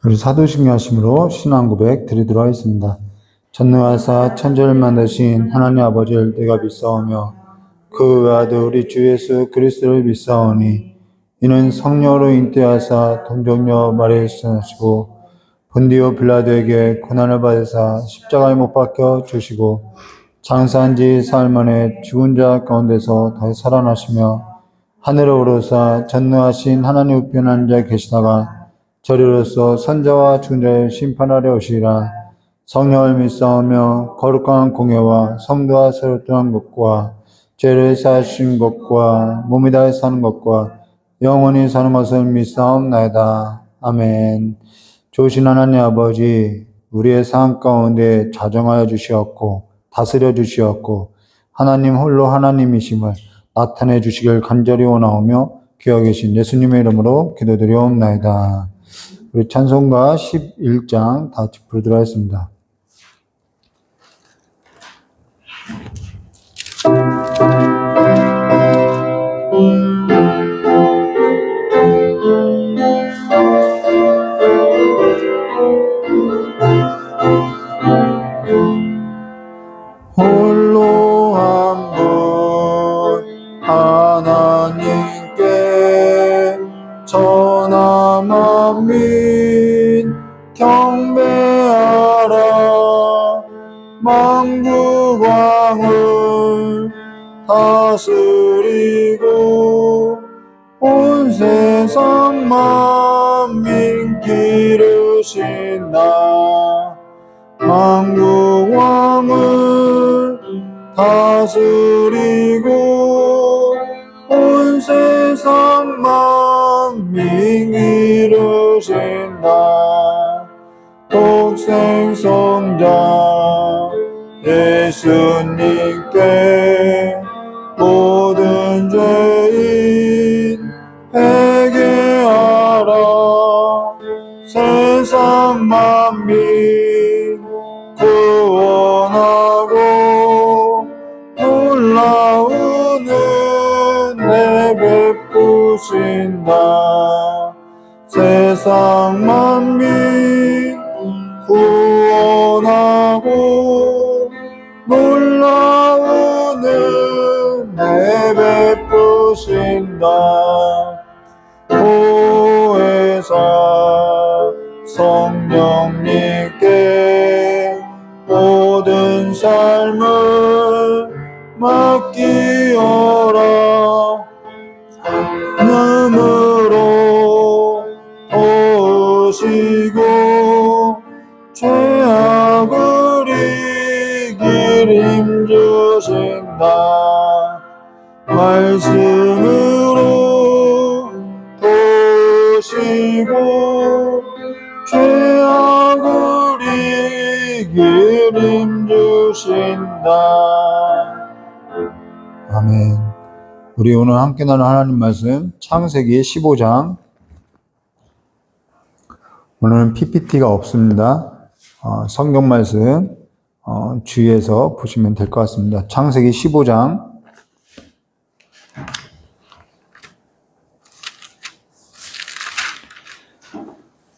우리 사도신경 하심으로 신앙 고백 드리도록 하겠습니다. 전능하사 천지를 만드신 하나님 아버지를 내가 믿사오며 그 외아들 우리 주 예수 그리스도를 믿사오니 이는 성령으로 잉태하사 동정녀 마리아에게 태어나시고 본디오 빌라도에게 고난을 받으사 십자가에 못 박혀 주시고 장사한 지 사흘 만에 죽은 자 가운데서 다시 살아나시며 하늘에 오르사 전능하신 하나님 우편에 앉아 계시다가 저리로서 선자와 죽은 자를 심판하려 오시리라. 성령을 믿사오며 거룩한 공예와 성도와 서로 떠난 것과 죄를 사하신 것과 몸이 다해 사는 것과 영원히 사는 것을 믿사옵나이다. 아멘. 좋으신 하나님 아버지, 우리의 삶 가운데 자정하여 주시었고 다스려 주시었고 하나님 홀로 하나님이심을 나타내 주시길 간절히 원하오며 귀하 계신 예수님의 이름으로 기도드리옵나이다. 우리 찬송가 11장 다 같이 부르도록 하겠습니다. 홀로 한 분 하나님께 전하 만민 경배하라. 만국왕을 다스리고 온 세상 만민 기르신 나 만국왕을 다스리고 온 세상 만민 이루신다. 독생성자 예수님께 모든 죄인 회개하라. 세상 만민 구원하고 놀라운 은혜 베푸신다. 세상 만민 구원하고 놀라운 은혜 베푸신다. 보혜사 성령님께 모든 삶을 맡기어라. 눈으로 도우시고 죄악을 이길 힘주신다. 말씀으로 도우시고 죄악을 이길 힘주신다. 아멘. 우리 오늘 함께 나눌 하나님 말씀 창세기 15장. 오늘은 PPT가 없습니다. 성경 말씀 주위에서 보시면 될 것 같습니다. 창세기 15장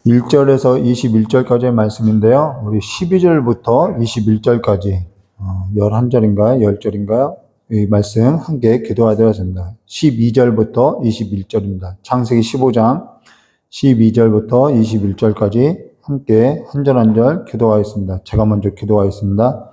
1절에서 21절까지의 말씀인데요. 우리 12절부터 21절까지 11절인가요? 10절인가요? 이 말씀 함께 기도하도록 하겠습니다. 12절부터 21절입니다. 창세기 15장 12절부터 21절까지 함께 한 절 한 절 기도하겠습니다. 제가 먼저 기도하겠습니다.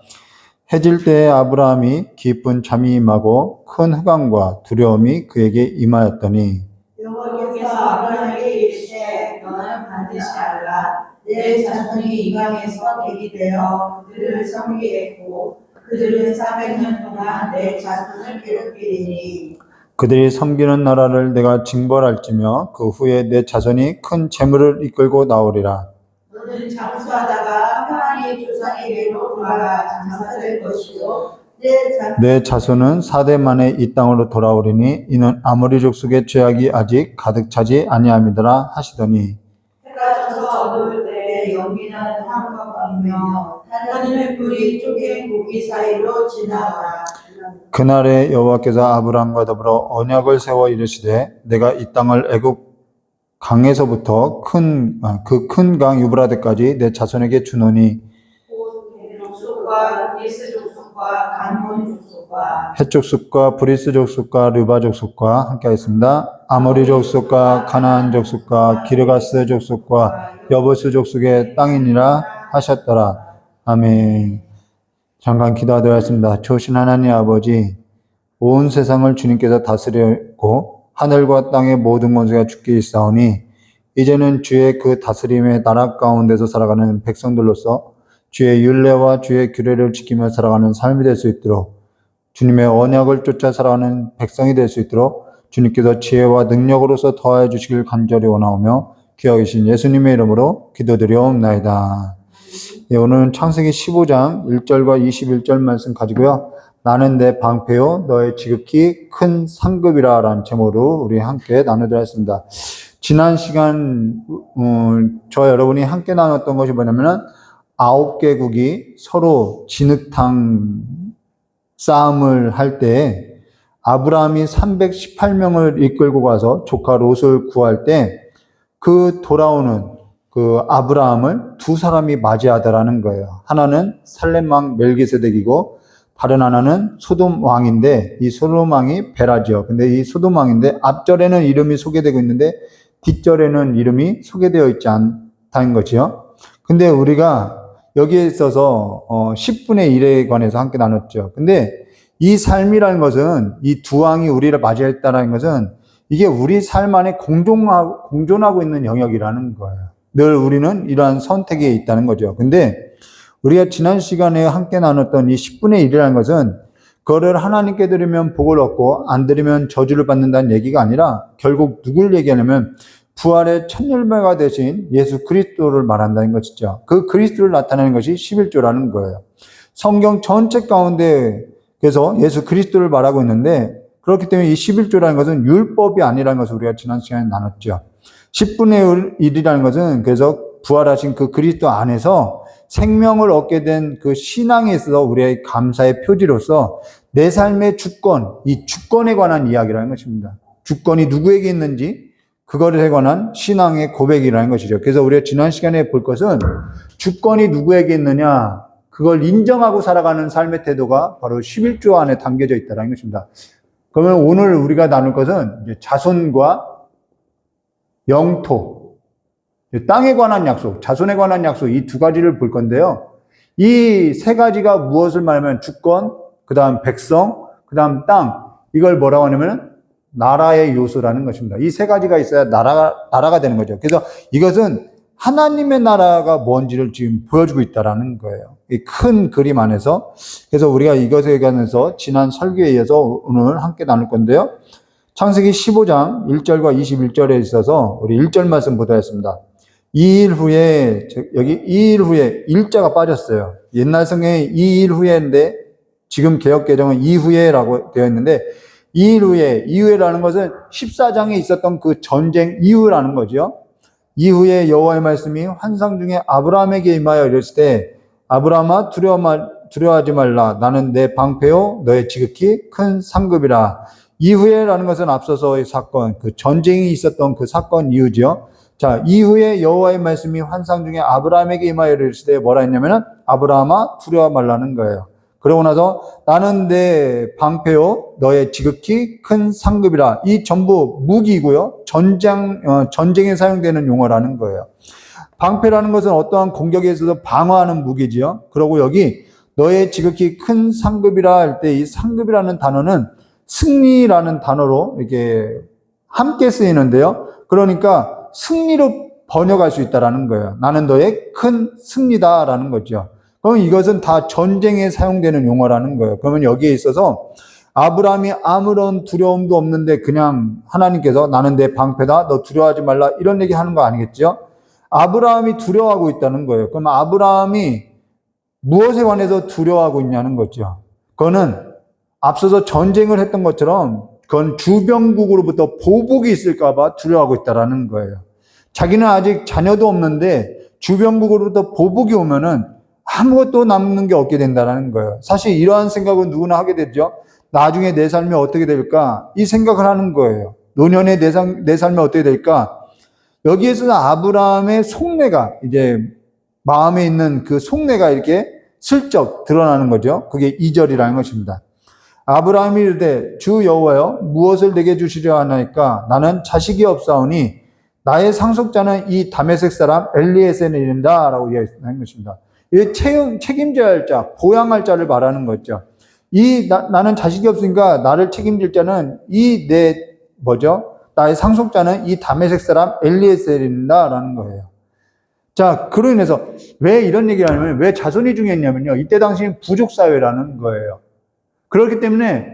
해질 때에 아브라함이 깊은 잠이 임하고 큰 흑암과 두려움이 그에게 임하였더니 여호와께서 아브라함에게 이르시되 너는 반드시 알라. 내 자손이 이방에서 객이 되어 그들을 섬기겠고 그들은 400년 동안 내 자손을 괴롭히리니 그들이 섬기는 나라를 내가 징벌할지며 그 후에 내 자손이 큰 재물을 이끌고 나오리라. 너는 장수하다가 하나님의 조상에게로 돌아가 장사될 것이요 내 자손은 4대 만에 이 땅으로 돌아오리니 이는 아모리 족속의 죄악이 아직 가득 차지 아니함이더라 하시더니 해가 져서 어두울 때 연기나는 하늘과 같으며 하늘의 불이 쪼갠 고기 사이로 지나가라. 그날에 여호와께서 아브라함과 더불어 언약을 세워 이르시되 내가 이 땅을 애굽 강에서부터 그 큰 강 유브라데까지 내 자손에게 주노니 족속과 리스 족속과 간본 족속과 헷 족속과 브리스 족속과 르바 족속과 함께 하겠습니다. 아모리 족속과 가나안 족속과 기르가스 족속과 여부스 족속의 땅이니라 하셨더라. 아멘. 잠깐 기도하도록 하겠습니다. 좋으신 하나님 아버지, 온 세상을 주님께서 다스리고 하늘과 땅의 모든 권세가 주께 있사오니 이제는 주의 그 다스림의 나라 가운데서 살아가는 백성들로서 주의 율례와 주의 규례를 지키며 살아가는 삶이 될 수 있도록, 주님의 언약을 쫓아 살아가는 백성이 될 수 있도록 주님께서 지혜와 능력으로서 더하여 주시길 간절히 원하오며 귀하신 예수님의 이름으로 기도드리옵나이다. 예, 오늘은 창세기 15장 1절과 21절 말씀 가지고요. 나는 내 방패요 너의 지극히 큰 상급이라 라는 제목으로 우리 함께 나누도록 하겠습니다. 지난 시간 저와 여러분이 함께 나눴던 것이 뭐냐면은 9개국이 서로 진흙탕 싸움을 할 때 아브라함이 318명을 이끌고 가서 조카 롯을 구할 때 그 돌아오는 그 아브라함을 두 사람이 맞이하더라는 거예요. 하나는 살렘 왕 멜기세덱이고 다른 하나는 소돔 왕인데, 이 소돔 왕이 베라지요. 근데 이 소돔 왕인데 앞절에는 이름이 소개되고 있는데 뒷절에는 이름이 소개되어 있지 않다는 거지요. 근데 우리가 여기에 있어서 10분의 1에 관해서 함께 나눴죠. 근데 이 삶이라는 것은, 이 두 왕이 우리를 맞이했다는 것은 이게 우리 삶 안에 공존하고 있는 영역이라는 거예요. 늘 우리는 이러한 선택에 있다는 거죠. 근데 우리가 지난 시간에 함께 나눴던 이 10분의 1이라는 것은 그거를 하나님께 드리면 복을 얻고 안 드리면 저주를 받는다는 얘기가 아니라 결국 누굴 얘기하냐면 부활의 첫 열매가 되신 예수 그리스도를 말한다는 것이죠. 그 그리스도를 나타내는 것이 11조라는 거예요. 성경 전체 가운데 그래서 예수 그리스도를 말하고 있는데, 그렇기 때문에 이 11조라는 것은 율법이 아니라는 것을 우리가 지난 시간에 나눴죠. 10분의 1이라는 것은 그래서 부활하신 그 그리스도 안에서 생명을 얻게 된 그 신앙에 있어서 우리의 감사의 표지로서 내 삶의 주권, 이 주권에 관한 이야기라는 것입니다. 주권이 누구에게 있는지 그것에 관한 신앙의 고백이라는 것이죠. 그래서 우리가 지난 시간에 볼 것은 주권이 누구에게 있느냐, 그걸 인정하고 살아가는 삶의 태도가 바로 11조 안에 담겨져 있다는 것입니다. 그러면 오늘 우리가 나눌 것은 이제 자손과 영토, 땅에 관한 약속, 자손에 관한 약속, 이 두 가지를 볼 건데요. 이 세 가지가 무엇을 말하면 주권, 그 다음 백성, 그 다음 땅, 이걸 뭐라고 하냐면 나라의 요소라는 것입니다. 이 세 가지가 있어야 나라가 되는 거죠. 그래서 이것은 하나님의 나라가 뭔지를 지금 보여주고 있다는 거예요. 이 큰 그림 안에서. 그래서 우리가 이것에 관해서 지난 설교에 이어서 오늘 함께 나눌 건데요. 창세기 15장 1절과 21절에 있어서 우리 1절 말씀 보도록 하겠습니다. 2일 후에, 여기 2일 후에 일자가 빠졌어요. 옛날 성경에 2일 후에인데 지금 개역개정은 이후에라고 되어 있는데 2일 후에, 이후에라는 것은 14장에 있었던 그 전쟁 이후라는 거죠. 이후에 여호와의 말씀이 환상 중에 아브라함에게 임하여 이랬을 때 아브라함아 두려워하지 말라. 나는 내 방패요 너의 지극히 큰 상급이라. 이후에라는 것은 앞서서의 사건, 그 전쟁이 있었던 그 사건 이후죠. 자, 이후에 여호와의 말씀이 환상 중에 아브라함에게 임하여 이랬을 때 뭐라 했냐면은 아브라함아 두려워 말라는 거예요. 그러고 나서 나는 내 방패요 너의 지극히 큰 상급이라. 이 전부 무기고요. 전쟁에 사용되는 용어라는 거예요. 방패라는 것은 어떠한 공격에 있어서 방어하는 무기지요. 그리고 여기 너의 지극히 큰 상급이라 할 때 이 상급이라는 단어는 승리라는 단어로 이렇게 함께 쓰이는데요. 그러니까 승리로 번역할 수 있다라는 거예요. 나는 너의 큰 승리다라는 거죠. 그럼 이것은 다 전쟁에 사용되는 용어라는 거예요. 그러면 여기에 있어서 아브라함이 아무런 두려움도 없는데 그냥 하나님께서 나는 내 방패다, 너 두려워하지 말라, 이런 얘기 하는 거 아니겠죠? 아브라함이 두려워하고 있다는 거예요. 그럼 아브라함이 무엇에 관해서 두려워하고 있냐는 거죠. 그거는 앞서서 전쟁을 했던 것처럼 그건 주변국으로부터 보복이 있을까봐 두려워하고 있다는 거예요. 자기는 아직 자녀도 없는데 주변국으로부터 보복이 오면은 아무것도 남는 게 없게 된다는 거예요. 사실 이러한 생각은 누구나 하게 되죠. 나중에 내 삶이 어떻게 될까? 이 생각을 하는 거예요. 노년에 내 삶이 어떻게 될까? 여기에서 아브라함의 속내가 이제 마음에 있는 그 속내가 이렇게 슬쩍 드러나는 거죠. 그게 2절이라는 것입니다. 아브라함이 이르되 주 여호와여 무엇을 내게 주시려 하나이까 나는 자식이 없사오니 나의 상속자는 이 다메섹 사람 엘리에셀이다 라고 이야기하는 것입니다. 이 책임져야 할 자, 보양할 자를 말하는 거죠. 나는 자식이 없으니까 나를 책임질 자는 나의 상속자는 이 다메섹 사람 엘리에셀이다 라는 거예요. 자, 그로 인해서 왜 이런 얘기를 하냐면, 왜 자손이 중요했냐면요. 이때 당시엔 부족사회라는 거예요. 그렇기 때문에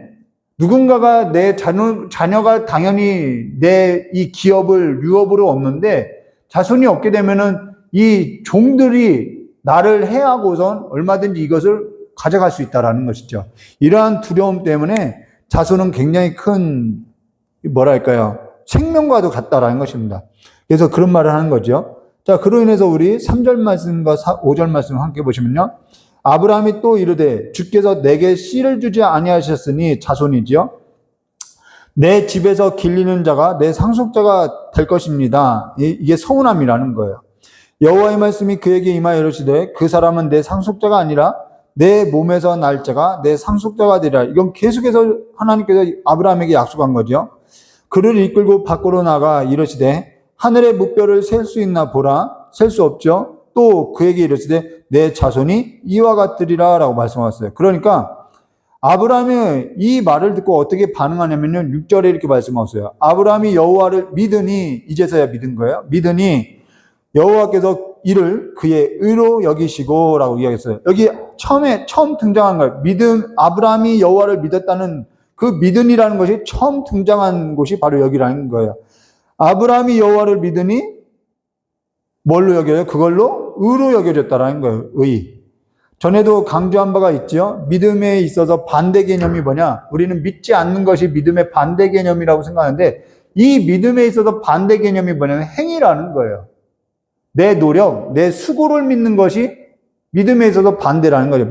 누군가가 내 자녀가 당연히 내 이 기업을 유업으로 얻는데 자손이 없게 되면은 이 종들이 나를 해하고선 얼마든지 이것을 가져갈 수 있다라는 것이죠. 이러한 두려움 때문에 자손은 굉장히 큰, 생명과도 같다라는 것입니다. 그래서 그런 말을 하는 거죠. 자, 그로 인해서 우리 3절 말씀과 5절 말씀을 함께 보시면요. 아브라함이 또 이르되 주께서 내게 씨를 주지 아니하셨으니 자손이지요. 내 집에서 길리는 자가 내 상속자가 될 것입니다. 이게 서운함이라는 거예요. 여호와의 말씀이 그에게 임하여 이르시되 그 사람은 내 상속자가 아니라 내 몸에서 날 자가 내 상속자가 되리라. 이건 계속해서 하나님께서 아브라함에게 약속한 거죠. 그를 이끌고 밖으로 나가 이르시되 하늘의 무뼈를 셀 수 있나 보라. 셀 수 없죠. 또 그에게 이르시되 내 자손이 이와 같으리라 라고 말씀하셨어요. 그러니까 아브라함이 이 말을 듣고 어떻게 반응하냐면요. 6절에 이렇게 말씀하셨어요. 아브라함이 여호와를 믿으니, 이제서야 믿은 거예요. 믿으니 여호와께서 이를 그의 의로 여기시고 라고 이야기했어요. 여기 처음 등장한 거예요. 아브라함이 여호와를 믿었다는 그 믿으니라는 것이 처음 등장한 곳이 바로 여기라는 거예요. 아브라함이 여호와를 믿으니 뭘로 여겨요? 그걸로 의로 여겨졌다라는 거예요. 의. 전에도 강조한 바가 있죠. 믿음에 있어서 반대 개념이 뭐냐? 우리는 믿지 않는 것이 믿음의 반대 개념이라고 생각하는데 이 믿음에 있어서 반대 개념이 뭐냐면 행위라는 거예요. 내 노력, 내 수고를 믿는 것이 믿음에 있어서 반대라는 거죠.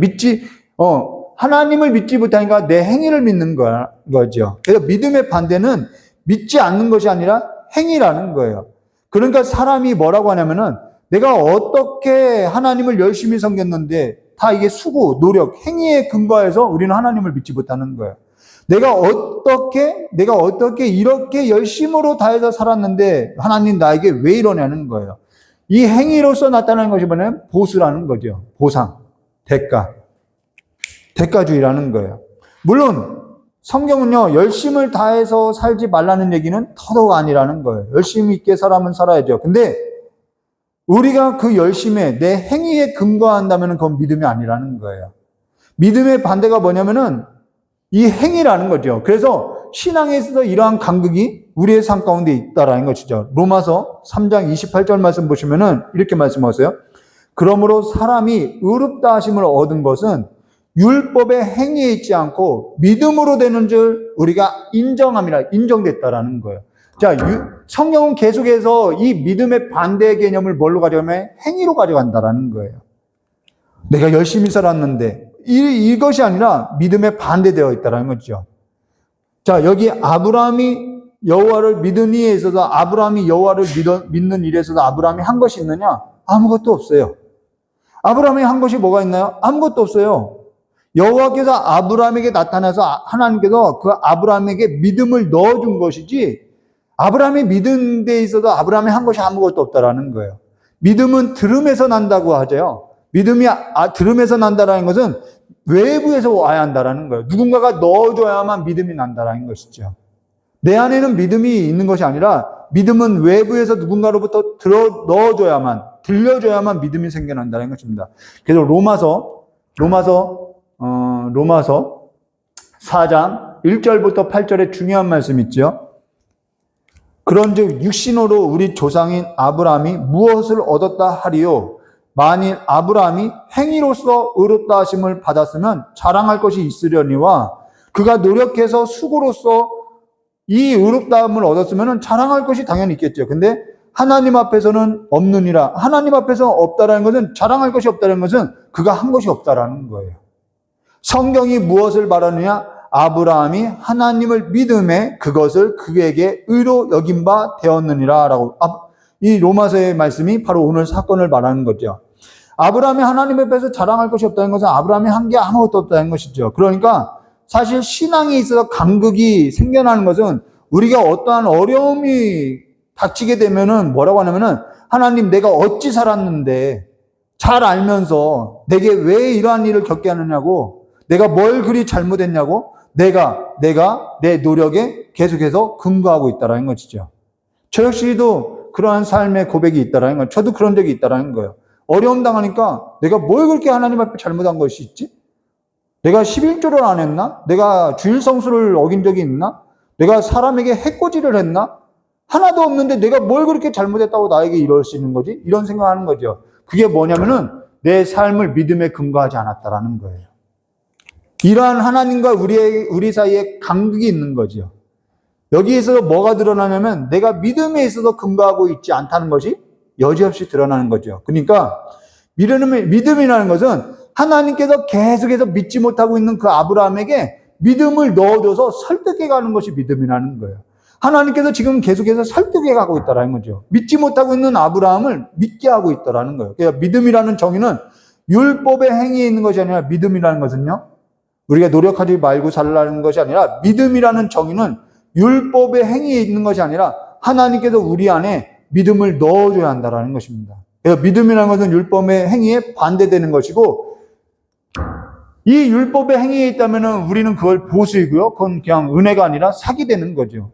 하나님을 믿지 못하니까 내 행위를 믿는 거죠. 그래서 믿음의 반대는 믿지 않는 것이 아니라 행위라는 거예요. 그러니까 사람이 뭐라고 하냐면은 내가 어떻게 하나님을 열심히 섬겼는데 다 이게 수고, 노력, 행위에 근거해서 우리는 하나님을 믿지 못하는 거예요. 내가 어떻게 이렇게 열심으로 다해서 살았는데 하나님 나에게 왜 이러냐는 거예요. 이 행위로서 나타나는 것이 뭐냐면 보수라는 거죠. 보상, 대가주의라는 거예요. 물론 성경은요, 열심을 다해서 살지 말라는 얘기는 더더욱 아니라는 거예요. 열심히 있게 사람은 살아야죠. 근데 우리가 그 열심에 내 행위에 근거한다면 그건 믿음이 아니라는 거예요. 믿음의 반대가 뭐냐면은 이 행위라는 거죠. 그래서 신앙에 있어서 이러한 간극이 우리의 삶 가운데 있다라는 것이죠. 로마서 3장 28절 말씀 보시면은 이렇게 말씀하세요. 그러므로 사람이 의롭다 하심을 얻은 것은 율법의 행위에 있지 않고 믿음으로 되는 줄 우리가 인정됐다라는 거예요. 자, 성경은 계속해서 이 믿음의 반대 개념을 뭘로 가져가면 행위로 가져간다라는 거예요. 내가 열심히 살았는데 이것이 아니라 믿음에 반대되어 있다라는 거죠. 자, 여기 아브라함이 여호와를 믿은 이에 있어서 아브라함이 여호와를 믿는 일에 있어서 아브라함이 한 것이 있느냐? 아무것도 없어요. 아브라함이 한 것이 뭐가 있나요? 아무것도 없어요. 여호와께서 아브라함에게 나타나서 하나님께서 그 아브라함에게 믿음을 넣어준 것이지 아브라함이 믿은 데 있어서 아브라함이 한 것이 아무것도 없다라는 거예요. 믿음은 들음에서 난다고 하죠. 믿음이 들음에서 난다라는 것은 외부에서 와야 한다라는 거예요. 누군가가 넣어줘야만 믿음이 난다라는 것이죠. 내 안에는 믿음이 있는 것이 아니라 믿음은 외부에서 누군가로부터 들려줘야만 믿음이 생겨난다는 것입니다. 그래서 로마서 4장 1절부터 8절에 중요한 말씀 있죠. 그런즉 육신으로 우리 조상인 아브라함이 무엇을 얻었다 하리요? 만일 아브라함이 행위로서 의롭다 하심을 받았으면 자랑할 것이 있으려니와 그가 노력해서 수고로서 이 의롭다함을 얻었으면 자랑할 것이 당연히 있겠죠. 근데 하나님 앞에서는 없느니라. 하나님 앞에서 없다라는 것은 자랑할 것이 없다는 것은 그가 한 것이 없다라는 거예요. 성경이 무엇을 말하느냐? 아브라함이 하나님을 믿음에 그것을 그에게 의로 여긴 바 되었느니라 라고 이 로마서의 말씀이 바로 오늘 사건을 말하는 거죠. 아브라함이 하나님 앞에서 자랑할 것이 없다는 것은 아브라함이 한 게 아무것도 없다는 것이죠. 그러니까 사실 신앙에 있어서 간극이 생겨나는 것은 우리가 어떠한 어려움이 닥치게 되면은 뭐라고 하냐면은 하나님 내가 어찌 살았는데 잘 알면서 내게 왜 이러한 일을 겪게 하느냐고 내가 뭘 그리 잘못했냐고 내가 내 노력에 계속해서 근거하고 있다라는 것이죠. 저 역시도 그러한 삶의 고백이 있다라는 거예요. 저도 그런 적이 있다라는 거예요. 어려움 당하니까 내가 뭘 그렇게 하나님 앞에 잘못한 것이 있지? 내가 11조를 안 했나? 내가 주일 성수를 어긴 적이 있나? 내가 사람에게 해코지를 했나? 하나도 없는데 내가 뭘 그렇게 잘못했다고 나에게 이럴 수 있는 거지? 이런 생각하는 거죠. 그게 뭐냐면은 내 삶을 믿음에 근거하지 않았다라는 거예요. 이러한 하나님과 우리 사이에 간극이 있는 거죠. 여기에서 뭐가 드러나냐면 내가 믿음에 있어서 근거하고 있지 않다는 것이 여지없이 드러나는 거죠. 그러니까 믿음이라는 것은 하나님께서 계속해서 믿지 못하고 있는 그 아브라함에게 믿음을 넣어줘서 설득해가는 것이 믿음이라는 거예요. 하나님께서 지금 계속해서 설득해가고 있다는 거죠. 믿지 못하고 있는 아브라함을 믿게 하고 있다는 거예요. 그러니까 믿음이라는 정의는 율법의 행위에 있는 것이 아니라 믿음이라는 것은요. 우리가 노력하지 말고 살라는 것이 아니라 믿음이라는 정의는 율법의 행위에 있는 것이 아니라 하나님께서 우리 안에 믿음을 넣어줘야 한다는 것입니다. 그래서 믿음이라는 것은 율법의 행위에 반대되는 것이고 이 율법의 행위에 있다면 우리는 그걸 보수이고요. 그건 그냥 은혜가 아니라 사기되는 거죠.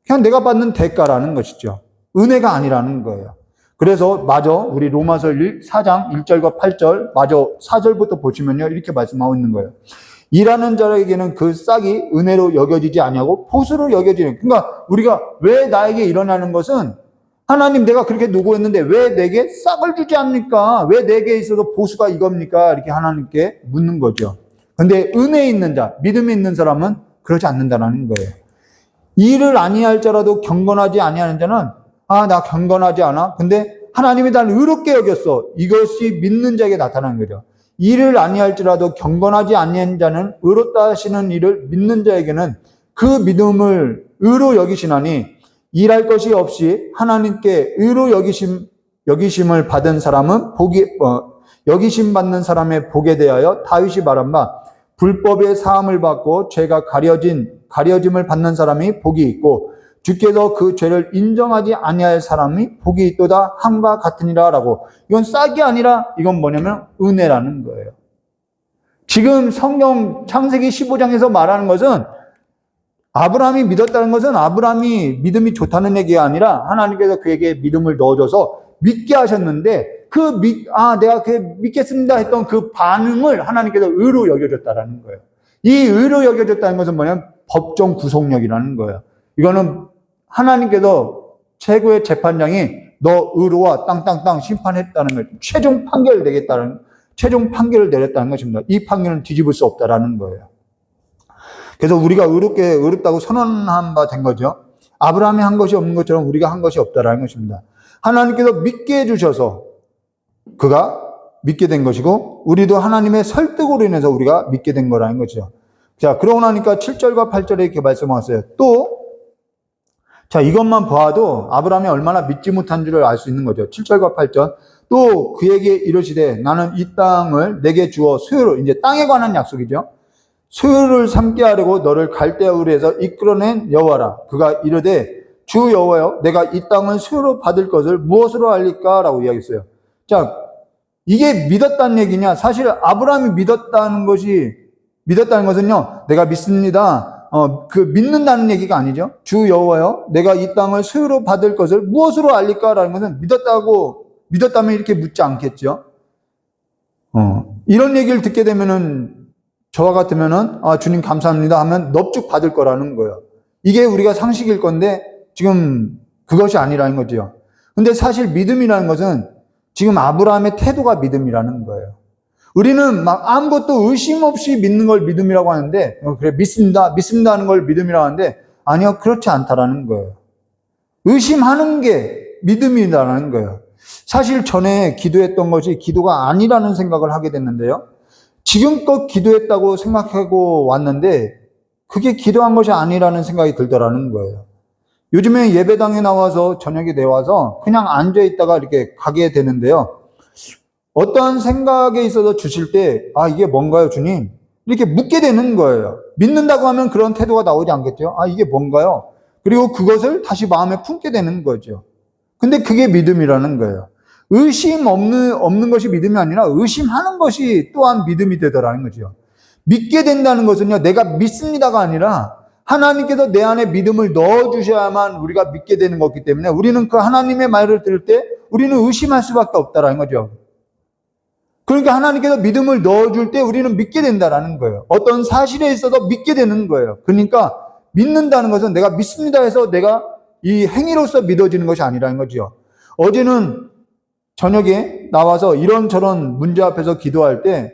그냥 내가 받는 대가라는 것이죠. 은혜가 아니라는 거예요. 그래서 마저 우리 로마서 4장 1절과 8절 마저 4절부터 보시면요. 이렇게 말씀하고 있는 거예요. 일하는 자에게는 그 싹이 은혜로 여겨지지 아니하고 보수로 여겨지는. 그러니까 우리가 왜 나에게 일어나는 것은 하나님 내가 그렇게 노고했는데 왜 내게 싹을 주지 않습니까? 왜 내게 있어서 보수가 이겁니까? 이렇게 하나님께 묻는 거죠. 근데 은혜에 있는 자, 믿음에 있는 사람은 그러지 않는다는 거예요. 일을 아니할 자라도 경건하지 아니하는 자는 나 경건하지 않아. 근데 하나님이 나를 의롭게 여겼어. 이것이 믿는 자에게 나타나는 거죠. 일을 아니할지라도 경건하지 아니한 자는 의롭다 하시는 일을 믿는 자에게는 그 믿음을 의로 여기시나니 일할 것이 없이 하나님께 의로 여기심을 받은 사람은 여기심 받는 사람의 복에 대하여 다윗이 말한 바 불법의 사함을 받고 죄가 가려짐을 받는 사람이 복이 있고 주께서 그 죄를 인정하지 아니할 사람이 복이 있도다 함과 같으니라 라고. 이건 싹이 아니라 이건 뭐냐면 은혜라는 거예요. 지금 성경 창세기 15장에서 말하는 것은 아브라함이 믿었다는 것은 아브라함이 믿음이 좋다는 얘기가 아니라 하나님께서 그에게 믿음을 넣어줘서 믿게 하셨는데 내가 믿겠습니다 했던 그 반응을 하나님께서 의로 여겨줬다라는 거예요. 이 의로 여겨줬다는 것은 뭐냐면 법정 구속력이라는 거예요. 이거는 하나님께서 최고의 재판장이 너 의로와 땅땅땅 심판했다는 거예요. 최종 판결을 내렸다는 것입니다. 이 판결은 뒤집을 수 없다라는 거예요. 그래서 우리가 의롭다고 선언한 바 된 거죠. 아브라함이 한 것이 없는 것처럼 우리가 한 것이 없다라는 것입니다. 하나님께서 믿게 해주셔서 그가 믿게 된 것이고 우리도 하나님의 설득으로 인해서 우리가 믿게 된 거라는 거죠. 자, 그러고 나니까 7절과 8절에 이렇게 말씀하셨어요. 이것만 봐도 아브라함이 얼마나 믿지 못한 줄을 알 수 있는 거죠. 7절과 8절. 또 그에게 이르시되 나는 이 땅을 내게 주어 소유로, 이제 땅에 관한 약속이죠. 소유를 삼게 하려고 너를 갈대아 우르에서 이끌어낸 여호와라. 그가 이르되 주 여호와여 내가 이 땅을 소유로 받을 것을 무엇으로 알리까? 라고 이야기했어요. 자, 이게 믿었다는 얘기냐? 사실 아브라함이 믿었다는 것은요, 내가 믿습니다. 믿는다는 얘기가 아니죠. 주 여호와여 내가 이 땅을 소유로 받을 것을 무엇으로 알릴까라는 것은 믿었다면 이렇게 묻지 않겠죠. 이런 얘기를 듣게 되면은 저와 같으면은 주님 감사합니다 하면 넙죽 받을 거라는 거예요. 이게 우리가 상식일 건데 지금 그것이 아니라는 거죠. 근데 사실 믿음이라는 것은 지금 아브라함의 태도가 믿음이라는 거예요. 우리는 막 아무것도 의심 없이 믿는 걸 믿음이라고 하는데, 그래, 믿습니다 하는 걸 믿음이라고 하는데, 아니요, 그렇지 않다라는 거예요. 의심하는 게 믿음이라는 거예요. 사실 전에 기도했던 것이 기도가 아니라는 생각을 하게 됐는데요. 지금껏 기도했다고 생각하고 왔는데, 그게 기도한 것이 아니라는 생각이 들더라는 거예요. 요즘에 예배당에 나와서 저녁에 내와서 그냥 앉아있다가 이렇게 가게 되는데요. 어떠한 생각에 있어서 주실 때, 아, 이게 뭔가요, 주님? 이렇게 묻게 되는 거예요. 믿는다고 하면 그런 태도가 나오지 않겠죠? 아, 이게 뭔가요? 그리고 그것을 다시 마음에 품게 되는 거죠. 근데 그게 믿음이라는 거예요. 의심 없는 것이 믿음이 아니라 의심하는 것이 또한 믿음이 되더라는 거죠. 믿게 된다는 것은요, 내가 믿습니다가 아니라 하나님께서 내 안에 믿음을 넣어주셔야만 우리가 믿게 되는 거기 때문에 우리는 그 하나님의 말을 들을 때 우리는 의심할 수밖에 없다라는 거죠. 그러니까 하나님께서 믿음을 넣어줄 때 우리는 믿게 된다라는 거예요. 어떤 사실에 있어서 믿게 되는 거예요. 그러니까 믿는다는 것은 내가 믿습니다 해서 내가 이 행위로서 믿어지는 것이 아니라는 거죠. 어제는 저녁에 나와서 이런저런 문제 앞에서 기도할 때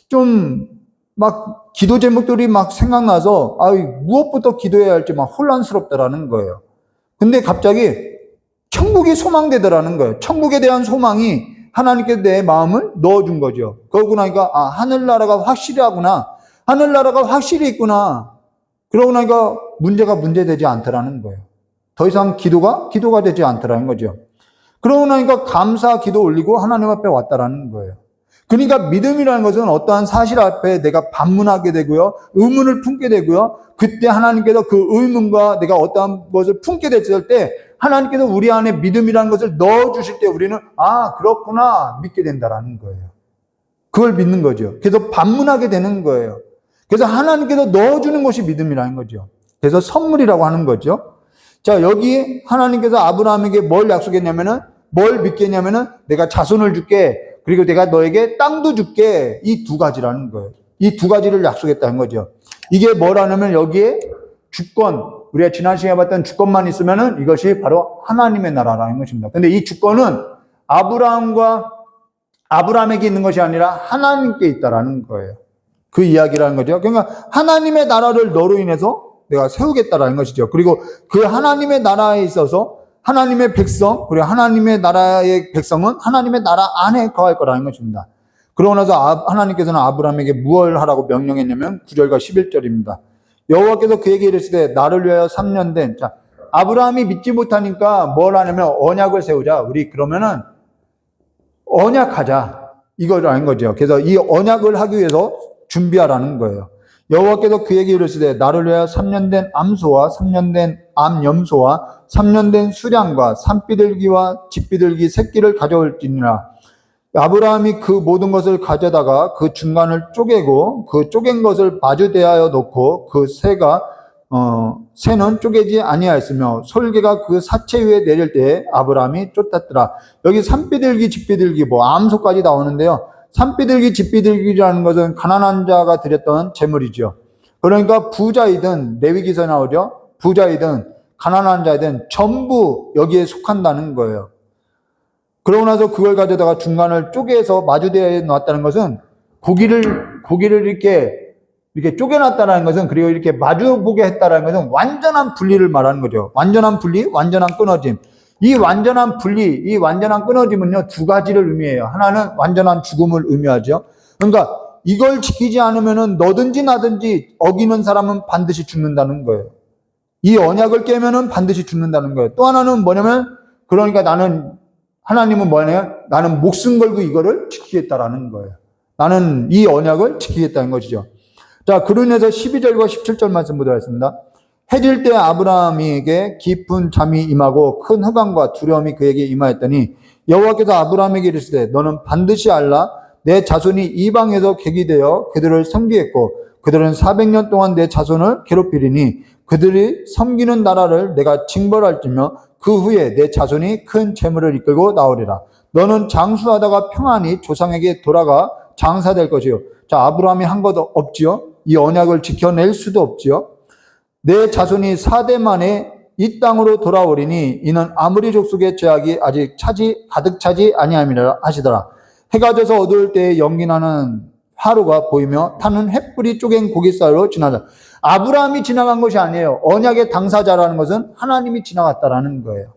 좀 막 기도 제목들이 막 생각나서 무엇부터 기도해야 할지 막 혼란스럽다라는 거예요. 근데 갑자기 천국이 소망되더라는 거예요. 천국에 대한 소망이 하나님께서 내 마음을 넣어준 거죠. 그러고 나니까 하늘나라가 확실하구나. 하늘나라가 확실히 있구나. 그러고 나니까 문제가 문제되지 않더라는 거예요. 더 이상 기도가 되지 않더라는 거죠. 그러고 나니까 감사 기도 올리고 하나님 앞에 왔다라는 거예요. 그러니까 믿음이라는 것은 어떠한 사실 앞에 내가 반문하게 되고요. 의문을 품게 되고요. 그때 하나님께서 그 의문과 내가 어떠한 것을 품게 됐을 때 하나님께서 우리 안에 믿음이라는 것을 넣어주실 때 우리는 그렇구나 믿게 된다라는 거예요. 그걸 믿는 거죠. 그래서 반문하게 되는 거예요. 그래서 하나님께서 넣어주는 것이 믿음이라는 거죠. 그래서 선물이라고 하는 거죠. 자, 여기 하나님께서 아브라함에게 뭘 약속했냐면은 뭘 믿겠냐면은 내가 자손을 줄게. 그리고 내가 너에게 땅도 줄게. 이 두 가지라는 거예요. 이 두 가지를 약속했다는 거죠. 이게 뭐라냐면 여기에 주권, 우리가 지난 시간에 봤던 주권만 있으면은 이것이 바로 하나님의 나라라는 것입니다. 근데 이 주권은 아브라함에게 있는 것이 아니라 하나님께 있다라는 거예요. 그 이야기라는 거죠. 그러니까 하나님의 나라를 너로 인해서 내가 세우겠다라는 것이죠. 그리고 그 하나님의 나라에 있어서 하나님의 백성, 그리고 하나님의 나라의 백성은 하나님의 나라 안에 거할 거라는 것입니다. 그러고 나서 하나님께서는 아브라함에게 무엇을 하라고 명령했냐면 9절과 11절입니다. 여호와께서 그에게 이르시되 나를 위하여 3년 된, 자, 아브라함이 믿지 못하니까 뭘 하냐면 언약을 세우자. 우리 그러면은 언약하자. 이거라는 거죠. 그래서 이 언약을 하기 위해서 준비하라는 거예요. 여호와께서 그에게 이르시되 나를 위하여 3년 된 암소와 3년 된 암염소와 3년 된 수량과 산비둘기와 집비둘기 새끼를 가져올지니라. 아브라함이 그 모든 것을 가져다가 그 중간을 쪼개고 그 쪼갠 것을 마주대하여 놓고 그 새는 쪼개지 아니하였으며 솔개가 그 사체 위에 내릴 때에 아브라함이 쫓았더라. 여기 산비둘기, 집비둘기, 암소까지 나오는데요. 산비둘기, 집비둘기라는 것은 가난한 자가 드렸던 제물이죠. 그러니까 부자이든 레위기서에 나오죠. 부자이든 가난한 자이든 전부 여기에 속한다는 거예요. 그러고 나서 그걸 가져다가 중간을 쪼개서 마주대에 놨다는 것은 고기를 이렇게 쪼개놨다는 것은, 그리고 이렇게 마주보게 했다는 것은 완전한 분리를 말하는 거죠. 완전한 분리, 완전한 끊어짐. 이 완전한 분리, 이 완전한 끊어짐은요, 두 가지를 의미해요. 하나는 완전한 죽음을 의미하죠. 그러니까 이걸 지키지 않으면은 너든지 나든지 어기는 사람은 반드시 죽는다는 거예요. 이 언약을 깨면은 반드시 죽는다는 거예요. 또 하나는 뭐냐면, 그러니까 하나님은 뭐냐면 나는 목숨 걸고 이거를 지키겠다라는 거예요. 나는 이 언약을 지키겠다는 것이죠. 자, 그로 인해서 12절과 17절 말씀 보도록 하겠습니다. 해질 때 아브라함에게 깊은 잠이 임하고 큰 흑암과 두려움이 그에게 임하였더니 여호와께서 아브라함에게 이르시되 너는 반드시 알라. 내 자손이 이방에서 객이 되어 그들을 섬기겠고 그들은 400년 동안 내 자손을 괴롭히리니 그들이 섬기는 나라를 내가 징벌할지며 그 후에 내 자손이 큰 재물을 이끌고 나오리라. 너는 장수하다가 평안히 조상에게 돌아가 장사될 것이요. 자, 아브라함이 한 것 없지요. 이 언약을 지켜낼 수도 없지요. 내 자손이 4대 만에 이 땅으로 돌아오리니 이는 아무리 족속의 죄악이 아직 가득 차지 아니함이라 하시더라. 해가 져서 어두울 때에 연기나는 하루가 보이며 타는 횃불이 쪼갠 고기 사이로 지나다. 아브라함이 지나간 것이 아니에요. 언약의 당사자라는 것은 하나님이 지나갔다라는 거예요.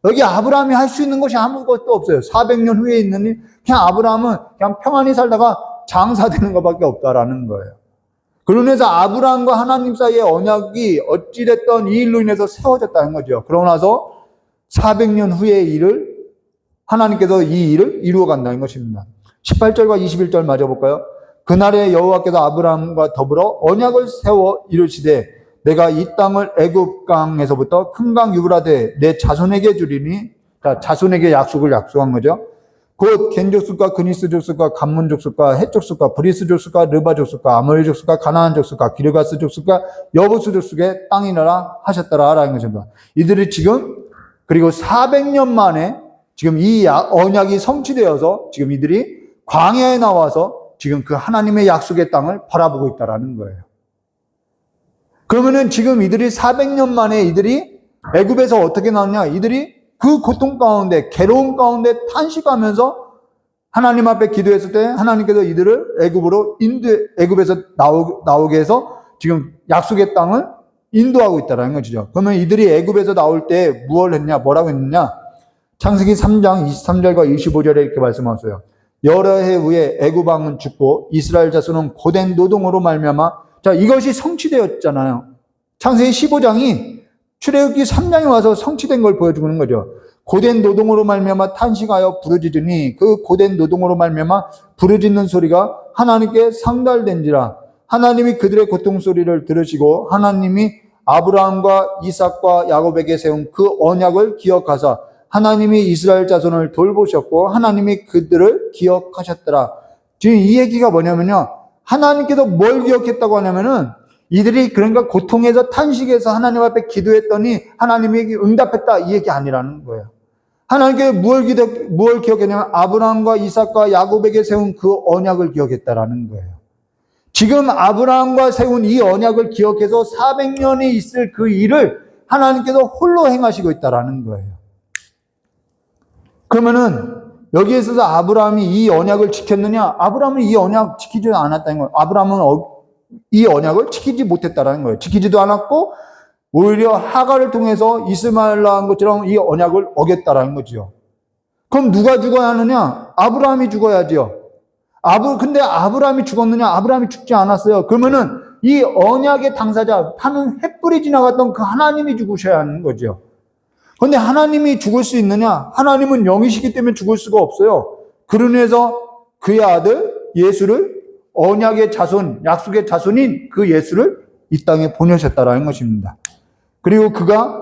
여기 아브라함이 할 수 있는 것이 아무것도 없어요. 400년 후에 있느니 그냥 아브라함은 그냥 평안히 살다가 장사되는 것밖에 없다라는 거예요. 그로 인해서 아브라함과 하나님 사이의 언약이 어찌됐던 이 일로 인해서 세워졌다는 거죠. 그러고 나서 400년 후의 일을 하나님께서 이 일을 이루어 간다는 것입니다. 18절과 21절 맞아볼까요? 그날에 여호와께서 아브라함과 더불어 언약을 세워 이르시되 내가 이 땅을 애굽 강에서부터 큰 강 유브라데 내 자손에게 주리니, 자손에게 약속을 약속한 거죠. 곧 겐 족속과 그니스 족속과 감문 족속과 헷 족속과 브리스 족속과 르바 족속과 아모리 족속과 가나안 족속과 기르가스 족속과 여부스 족속의 땅이라 하셨더라 라는 것입니다. 이들이 지금 그리고 400년 만에 지금 이 언약이 성취되어서 지금 이들이 광야에 나와서 지금 그 하나님의 약속의 땅을 바라보고 있다라는 거예요. 그러면은 지금 이들이 400년 만에 이들이 애굽에서 어떻게 나왔냐? 이들이 그 고통 가운데, 괴로움 가운데 탄식하면서 하나님 앞에 기도했을 때 하나님께서 이들을 애굽에서 나오게 해서 지금 약속의 땅을 인도하고 있다라는 것이죠. 그러면 이들이 애굽에서 나올 때 무엇을 했냐? 뭐라고 했느냐? 창세기 3장 23절과 25절에 이렇게 말씀하셨어요. 여러 해 후에 애굽 왕은 죽고 이스라엘 자손은 고된 노동으로 말미암아, 자, 이것이 성취되었잖아요. 창세기 15장이 출애굽기 3장에 와서 성취된 걸 보여주는 거죠. 고된 노동으로 말미암아 탄식하여 부르짖으니 그 고된 노동으로 말미암아 부르짖는 소리가 하나님께 상달된지라. 하나님이 그들의 고통 소리를 들으시고 하나님이 아브라함과 이삭과 야곱에게 세운 그 언약을 기억하사 하나님이 이스라엘 자손을 돌보셨고 하나님이 그들을 기억하셨더라. 지금 이 얘기가 뭐냐면요, 하나님께서 뭘 기억했다고 하냐면은 이들이 그러니까 고통에서 탄식해서 하나님 앞에 기도했더니 하나님이 응답했다 이 얘기 아니라는 거예요. 하나님께 뭘 기억했냐면 아브라함과 이삭과 야곱에게 세운 그 언약을 기억했다라는 거예요. 지금 아브라함과 세운 이 언약을 기억해서 400년이 있을 그 일을 하나님께서 홀로 행하시고 있다라는 거예요. 그러면은 여기에 있어서 아브라함이 이 언약을 지켰느냐? 아브라함은 이 언약 지키지 않았다는 거예요. 아브라함은 이 언약을 지키지 못했다라는 거예요. 지키지도 않았고 오히려 하갈을 통해서 이스마엘라 한 것처럼 이 언약을 어겼다라는 거죠. 그럼 누가 죽어야 하느냐? 아브라함이 죽어야지요. 근데 아브라함이 죽었느냐? 아브라함이 죽지 않았어요. 그러면은 이 언약의 당사자, 타는 횃불이 지나갔던 그 하나님이 죽으셔야 하는 거죠. 그런데 하나님이 죽을 수 있느냐? 하나님은 영이시기 때문에 죽을 수가 없어요. 그러면서 그의 아들 예수를 언약의 자손, 약속의 자손인 그 예수를 이 땅에 보내셨다라는 것입니다. 그리고 그가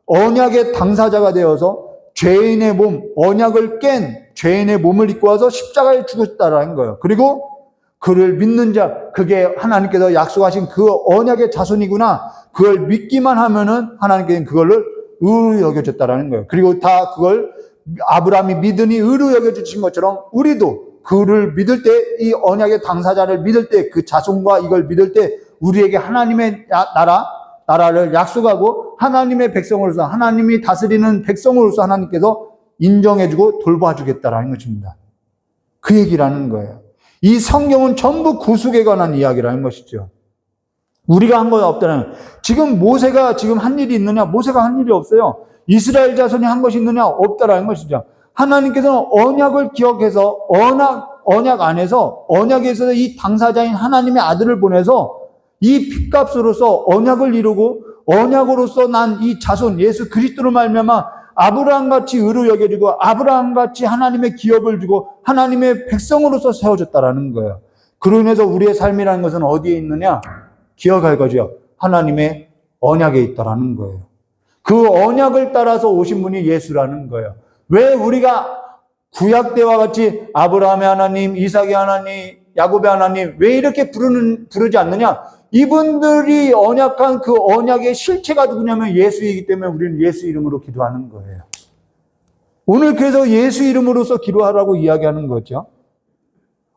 언약의 당사자가 되어서 죄인의 몸, 언약을 깬 죄인의 몸을 입고 와서 십자가에 죽었다라는 거예요. 그리고 그를 믿는 자, 그게 하나님께서 약속하신 그 언약의 자손이구나. 그걸 믿기만 하면은 하나님께서는 그걸로 의로 여겨졌다라는 거예요. 그리고 다 그걸 아브라함이 믿으니 의로 여겨주신 것처럼 우리도 그를 믿을 때, 이 언약의 당사자를 믿을 때, 그 자손과 이걸 믿을 때 우리에게 하나님의 나라를 약속하고 하나님의 백성으로서, 하나님이 다스리는 백성으로서 하나님께서 인정해주고 돌봐주겠다라는 것입니다. 그 얘기라는 거예요. 이 성경은 전부 구속에 관한 이야기라는 것이죠. 우리가 한 건 없다는, 지금 모세가 지금 한 일이 있느냐? 모세가 한 일이 없어요. 이스라엘 자손이 한 것이 있느냐? 없다라는 것이죠. 하나님께서는 언약을 기억해서 언약 안에서, 언약에서 이 당사자인 하나님의 아들을 보내서 이 핏값으로서 언약을 이루고 언약으로서 난 이 자손 예수 그리스도로 말미암아 아브라함같이 의로 여겨지고 아브라함같이 하나님의 기업을 주고 하나님의 백성으로서 세워졌다라는 거예요. 그로 인해서 우리의 삶이라는 것은 어디에 있느냐? 기억할 거죠. 하나님의 언약에 있다라는 거예요. 그 언약을 따라서 오신 분이 예수라는 거예요. 왜 우리가 구약 때와 같이 아브라함의 하나님, 이삭의 하나님, 야곱의 하나님 왜 이렇게 부르지 않느냐? 이분들이 언약한 그 언약의 실체가 누구냐면 예수이기 때문에 우리는 예수 이름으로 기도하는 거예요. 오늘 그래서 예수 이름으로서 기도하라고 이야기하는 거죠.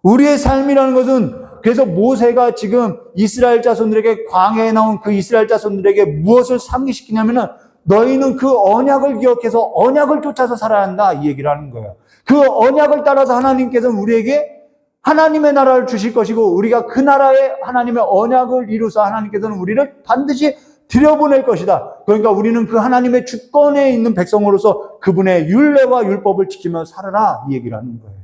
우리의 삶이라는 것은 그래서 모세가 지금 이스라엘 자손들에게 광야에 나온 그 이스라엘 자손들에게 무엇을 상기시키냐면은 너희는 그 언약을 기억해서 언약을 쫓아서 살아야 한다 이 얘기를 하는 거예요. 그 언약을 따라서 하나님께서는 우리에게 하나님의 나라를 주실 것이고 우리가 그 나라에 하나님의 언약을 이루어서 하나님께서는 우리를 반드시 들여보낼 것이다. 그러니까 우리는 그 하나님의 주권에 있는 백성으로서 그분의 율례와 율법을 지키며 살아라 이 얘기를 하는 거예요.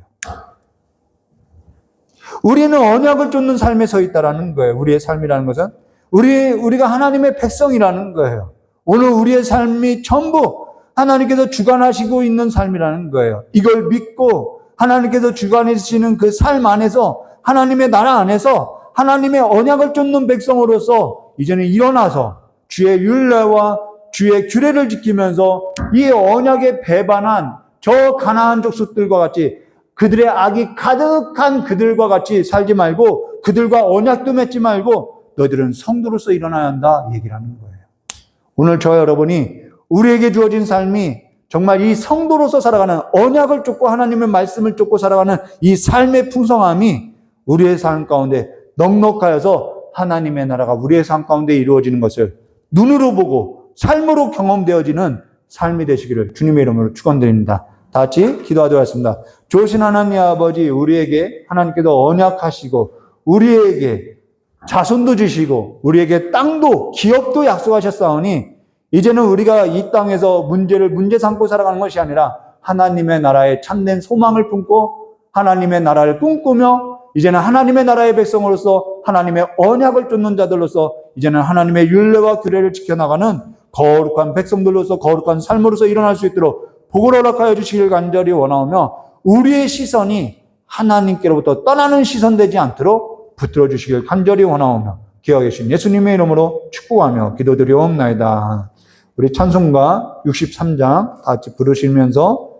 우리는 언약을 쫓는 삶에 서 있다라는 거예요. 우리의 삶이라는 것은 우리가 하나님의 백성이라는 거예요. 오늘 우리의 삶이 전부 하나님께서 주관하시고 있는 삶이라는 거예요. 이걸 믿고 하나님께서 주관하시는 그 삶 안에서 하나님의 나라 안에서 하나님의 언약을 쫓는 백성으로서 이제는 일어나서 주의 율례와 주의 규례를 지키면서 이 언약에 배반한 저 가나안 족속들과 같이 그들의 악이 가득한 그들과 같이 살지 말고 그들과 언약도 맺지 말고 너희들은 성도로서 일어나야 한다 얘기를 하는 거예요. 오늘 저 여러분이 우리에게 주어진 삶이 정말 이 성도로서 살아가는 언약을 쫓고 하나님의 말씀을 쫓고 살아가는 이 삶의 풍성함이 우리의 삶 가운데 넉넉하여서 하나님의 나라가 우리의 삶 가운데 이루어지는 것을 눈으로 보고 삶으로 경험되어지는 삶이 되시기를 주님의 이름으로 축원드립니다. 다 같이 기도하도록 하겠습니다. 좋으신 하나님 아버지, 우리에게 하나님께서 언약하시고 우리에게 자손도 주시고 우리에게 땅도 기업도 약속하셨사오니 이제는 우리가 이 땅에서 문제 삼고 살아가는 것이 아니라 하나님의 나라에 참된 소망을 품고 하나님의 나라를 꿈꾸며 이제는 하나님의 나라의 백성으로서 하나님의 언약을 쫓는 자들로서 이제는 하나님의 율례와 규례를 지켜나가는 거룩한 백성들로서 거룩한 삶으로서 일어날 수 있도록 복을 허락하여 주시길 간절히 원하오며 우리의 시선이 하나님께로부터 떠나는 시선 되지 않도록 붙들어 주시길 간절히 원하오며 기억하 계신 예수님의 이름으로 축복하며 기도드리옵나이다. 우리 찬송가 63장 다 같이 부르시면서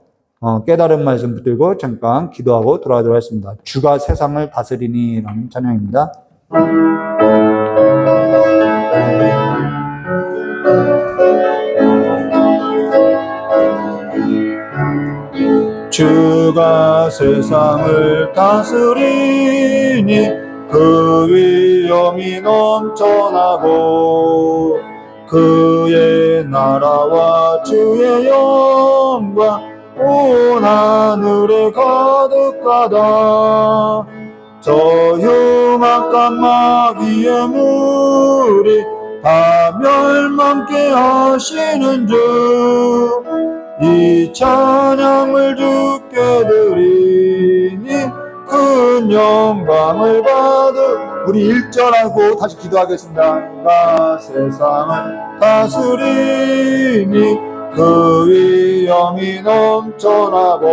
깨달은 말씀 붙들고 잠깐 기도하고 돌아가도록 하겠습니다. 주가 세상을 다스리니 라는 찬양입니다. 주가 세상을 다스리니 그 위엄이 넘쳐나고 그의 나라와 주의 영광 온 하늘에 가득하다. 저 흉악한 마귀의 무리 다 멸망케 하시는 주 이 찬양을 주께 드리니 큰 영광을 받으 우리 1절하고 다시 기도하겠습니다. 가 세상을 다스리니 그 위엄이 넘쳐나고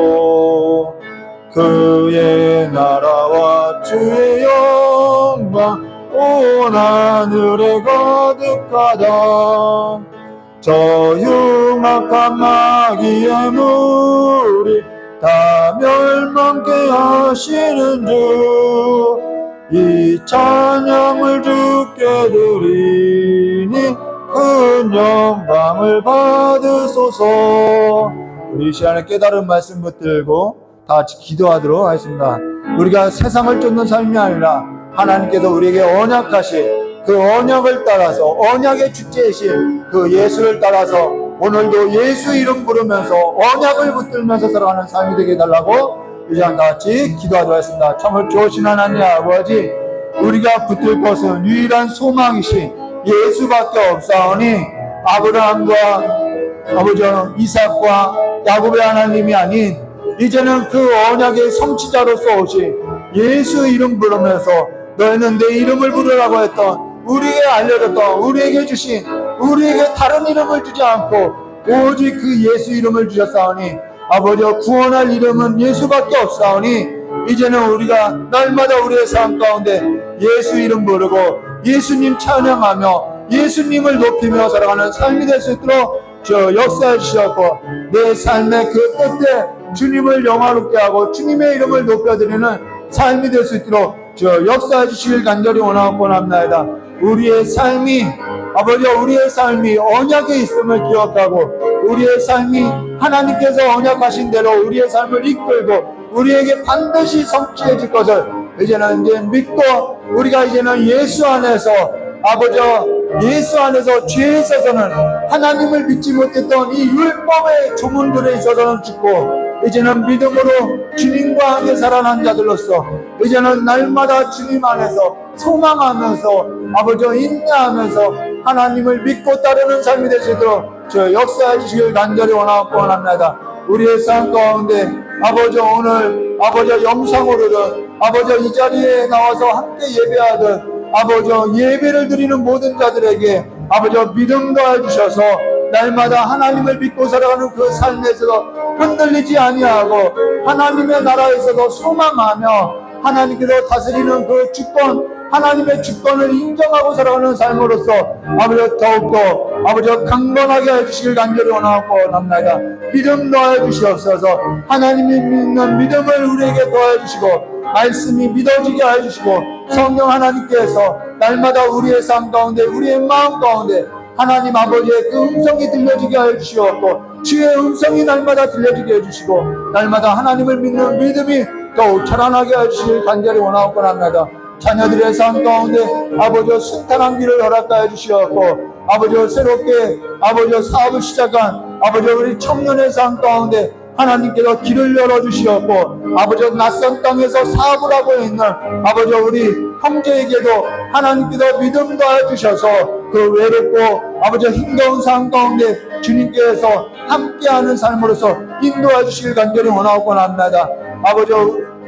그의 나라와 주의 영광 온 하늘에 가득하다. 저 흉악한 마귀의 무리 다 멸망케 하시는 주 이 찬양을 주께 드리니 큰 영광을 받으소서. 우리 이 시간에 깨달은 말씀 붙들고 다 같이 기도하도록 하겠습니다. 우리가 세상을 쫓는 삶이 아니라 하나님께서 우리에게 언약하신 그 언약을 따라서 언약의 주체이신 그 예수를 따라서 오늘도 예수 이름 부르면서 언약을 붙들면서 살아가는 삶이 되게 해달라고 이 시간 다 같이 기도하도록 하겠습니다. 참을 좋으신 하나님 아버지, 우리가 붙들 것은 유일한 소망이신 예수밖에 없사오니 아브라함과 아버지 이삭과 야곱의 하나님이 아닌 이제는 그 언약의 성취자로서 오신 예수 이름 부르면서 너희는 내 이름을 부르라고 했던 우리에게 알려줬던 우리에게 주신 우리에게 다른 이름을 주지 않고 오직 그 예수 이름을 주셨사오니 아버지여 구원할 이름은 예수밖에 없사오니 이제는 우리가 날마다 우리의 삶 가운데 예수 이름 부르고 예수님 찬양하며 예수님을 높이며 살아가는 삶이 될 수 있도록 저 역사해 주셨고 내 삶의 그 끝에 주님을 영화롭게 하고 주님의 이름을 높여드리는 삶이 될 수 있도록 저 역사해 주시길 간절히 원합니다. 우리의 삶이 아버지여 우리의 삶이 언약에 있음을 기억하고 우리의 삶이 하나님께서 언약하신 대로 우리의 삶을 이끌고 우리에게 반드시 성취해질 것을 이제는 이제 믿고 우리가 이제는 예수 안에서 아버지여 예수 안에서 죄에 있어서는 하나님을 믿지 못했던 이 율법의 조문들에 있어서는 죽고 이제는 믿음으로 주님과 함께 살아난 자들로서 이제는 날마다 주님 안에서 소망하면서 아버지여 인내하면서 하나님을 믿고 따르는 삶이 될 수 있도록 저 역사해 주시길 간절히 원합니다. 우리의 삶 가운데 아버지여 오늘 아버지여 영상으로든 아버지 이 자리에 나와서 함께 예배하던 아버지 예배를 드리는 모든 자들에게 아버지 믿음 더해 주셔서 날마다 하나님을 믿고 살아가는 그 삶에서도 흔들리지 아니하고 하나님의 나라에서도 소망하며 하나님께서 다스리는 그 주권, 하나님의 주권을 인정하고 살아가는 삶으로서 아버지 더욱더 아버지 강건하게 해주시길 간절히 원하고 납니다. 믿음 더해 주시옵소서. 하나님이 믿는 믿음을 우리에게 더해 주시고 말씀이 믿어지게 해주시고 성령 하나님께서 날마다 우리의 삶 가운데 우리의 마음 가운데 하나님 아버지의 그 음성이 들려지게 해주시옵고 주의 음성이 날마다 들려지게 해주시고 날마다 하나님을 믿는 믿음이 더욱 자라나게 해주시길 간절히 원하옵고 합니다. 자녀들의 삶 가운데 아버지 순탄한 길을 허락하여 주시옵고 아버지 새롭게 아버지 사업을 시작한 아버지 우리 청년의 삶 가운데 하나님께서 길을 열어주시옵고 아버지 낯선 땅에서 사업을 하고 있는 아버지 우리 형제에게도 하나님께서 믿음 더해주셔서 그 외롭고 아버지 힘겨운 삶 가운데 주님께서 함께하는 삶으로서 인도해 주시길 간절히 원하고 합니다. 아버지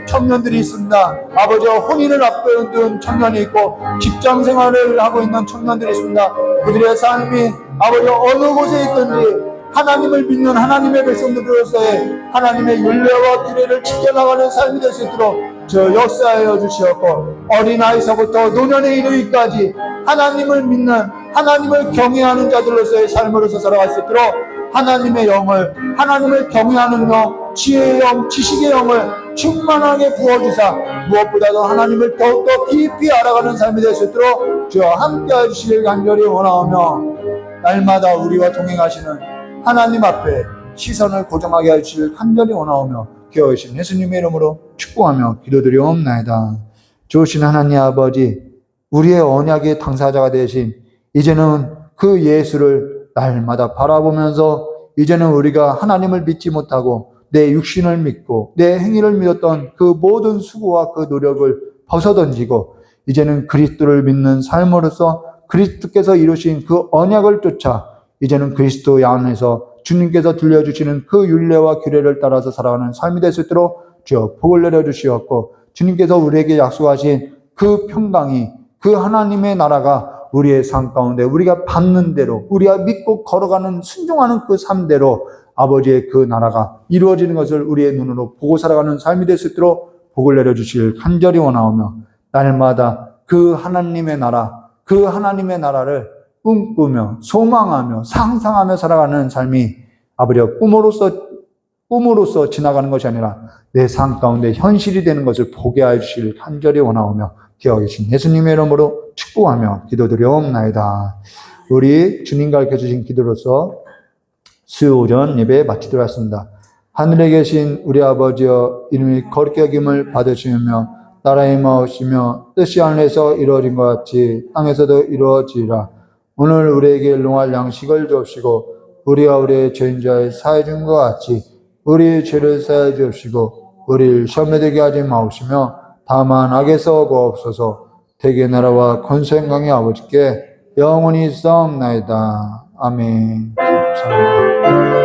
청년들이 있습니다. 아버지 혼인을 앞둔 청년이 있고 직장 생활을 하고 있는 청년들이 있습니다. 그들의 삶이 아버지 어느 곳에 있든지 하나님을 믿는 하나님의 백성들로서의 하나님의 율례와 규례를 지켜나가는 삶이 될 수 있도록 저 역사하여 주시옵고 어린아이서부터 노년에 이르기까지 하나님을 믿는 하나님을 경외하는 자들로서의 삶으로서 살아갈 수 있도록 하나님의 영을 하나님을 경외하는 영 지혜의 영 지식의 영을 충만하게 부어주사 무엇보다도 하나님을 더욱더 깊이 알아가는 삶이 될 수 있도록 주여 함께해 주시길 간절히 원하오며 날마다 우리와 동행하시는 하나님 앞에 시선을 고정하게 하시길 간절히 원하오며 기어오신 예수님의 이름으로 축복하며 기도드리옵나이다. 좋으신 하나님 아버지 우리의 언약의 당사자가 되신 이제는 그 예수를 날마다 바라보면서 이제는 우리가 하나님을 믿지 못하고 내 육신을 믿고 내 행위를 믿었던 그 모든 수고와 그 노력을 벗어던지고 이제는 그리스도를 믿는 삶으로서 그리스도께서 이루신 그 언약을 쫓아 이제는 그리스도 안에서 주님께서 들려주시는 그 율례와 규례를 따라서 살아가는 삶이 될 수 있도록 주여 복을 내려주시옵고 주님께서 우리에게 약속하신 그 평강이 그 하나님의 나라가 우리의 삶 가운데 우리가 받는 대로 우리가 믿고 걸어가는 순종하는 그 삶대로 아버지의 그 나라가 이루어지는 것을 우리의 눈으로 보고 살아가는 삶이 될 수 있도록 복을 내려주시길 간절히 원하오며 날마다 그 하나님의 나라를 꿈꾸며 소망하며 상상하며 살아가는 삶이 아버지여 꿈으로서 지나가는 것이 아니라 내 삶 가운데 현실이 되는 것을 보게 하여 주시길 간절히 원하오며 기어 계신 예수님의 이름으로 축복하며 기도드리옵나이다. 우리 주님 가르쳐주신 기도로서 수요 오전 예배 마치도록 하겠습니다. 하늘에 계신 우리 아버지여 이름이 거룩히 여김을 받으시며 나라의 마으시며 뜻이 하늘에서 이루어진 것 같이 땅에서도 이루어지라. 오늘 우리에게 일용할 양식을 주옵시고 우리가 우리의 죄인자의 사해 준 것 같이 우리의 죄를 사해 주옵시고 우리를 시험에 들게 하지 마옵시며 다만 악에서 구하옵소서. 대개 나라와 권세 영광의 아버지께 영원히 싸움나이다. 아멘. 감사합니다.